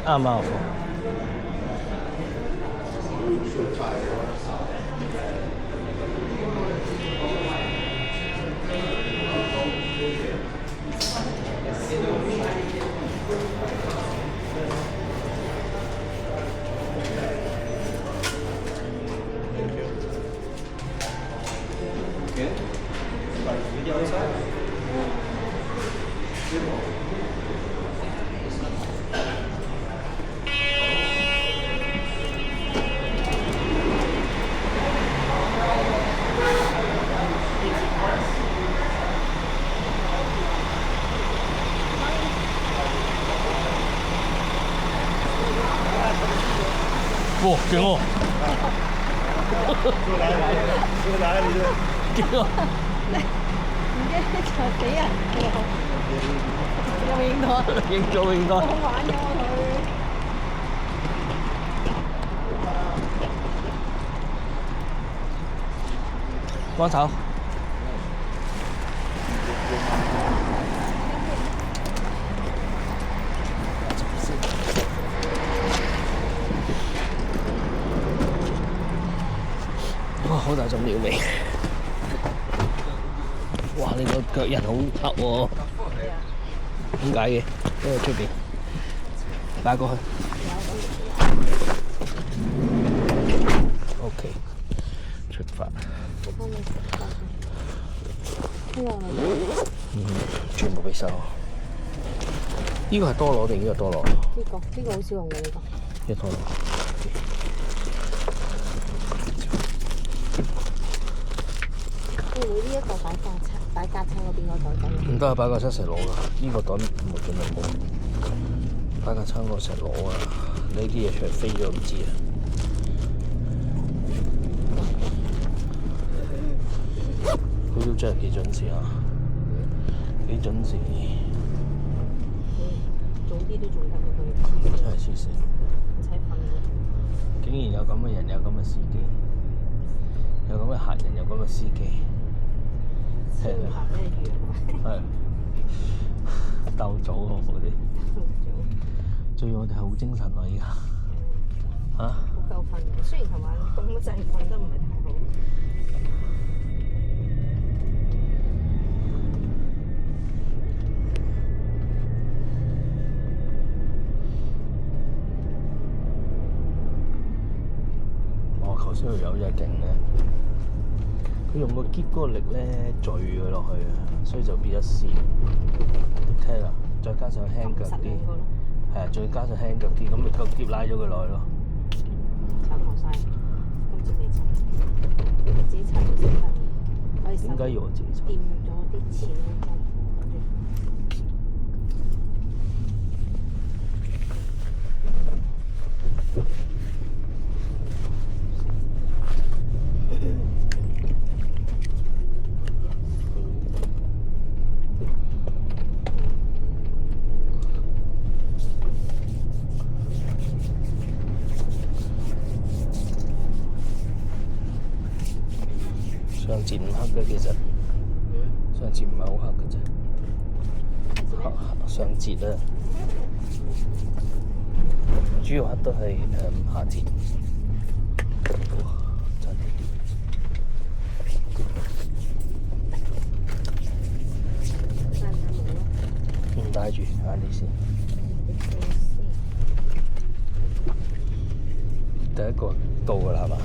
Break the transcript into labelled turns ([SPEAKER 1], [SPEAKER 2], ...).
[SPEAKER 1] 啱啱好。哇，勁喎！勁啊！
[SPEAKER 2] 唔驚就死人有冇影到啊？
[SPEAKER 1] 影咗影咗。
[SPEAKER 2] 好玩咗佢。
[SPEAKER 1] 幫手。哇！好大陣尿味。哇！你個腳印好黑喎。點解嘅？因為出邊擺過去。OK， 出發。全部俾收。呢個係多羅定呢個多羅？
[SPEAKER 2] 呢個好少用嘅呢個。
[SPEAKER 1] 呢個多羅。
[SPEAKER 2] 會唔會呢一個擺架撐嗰邊個袋仔？
[SPEAKER 1] 唔得啊！擺架撐成攞㗎，呢個袋冇盡量冇。擺架撐我成攞啊！呢啲嘢出嚟飛咗唔知啊！佢都真係幾準時啊！幾準時。
[SPEAKER 2] 早啲都仲得佢。
[SPEAKER 1] 真係黐線！
[SPEAKER 2] 唔使瞓。
[SPEAKER 1] 竟然有咁嘅人，有咁嘅司機，有咁嘅客人，有咁嘅司機。係啊！係。鬥早喎我哋。最我哋係好精神啊！依家。嚇？
[SPEAKER 2] 好夠瞓，雖然琴晚咁嗰陣瞓得唔係太好。
[SPEAKER 1] 頭先條友真係勁咧，佢用個篋嗰個力咧墜佢落去啊，所以就變咗線。聽啦，再加上輕腳啲，係啊，再加上輕腳啲，咁咪個篋拉咗佢落去咯。
[SPEAKER 2] 拆好晒，咁自己拆，自己拆就先得。
[SPEAKER 1] 點解要我自己拆？
[SPEAKER 2] 掂咗啲錢嗰陣。
[SPEAKER 1] 上節唔黑嘅其實，上節唔係好黑嘅啫。上節啊，主要黑都係下節。哇！真係唔帶住，晏啲先。第一個到㗎啦，係嘛？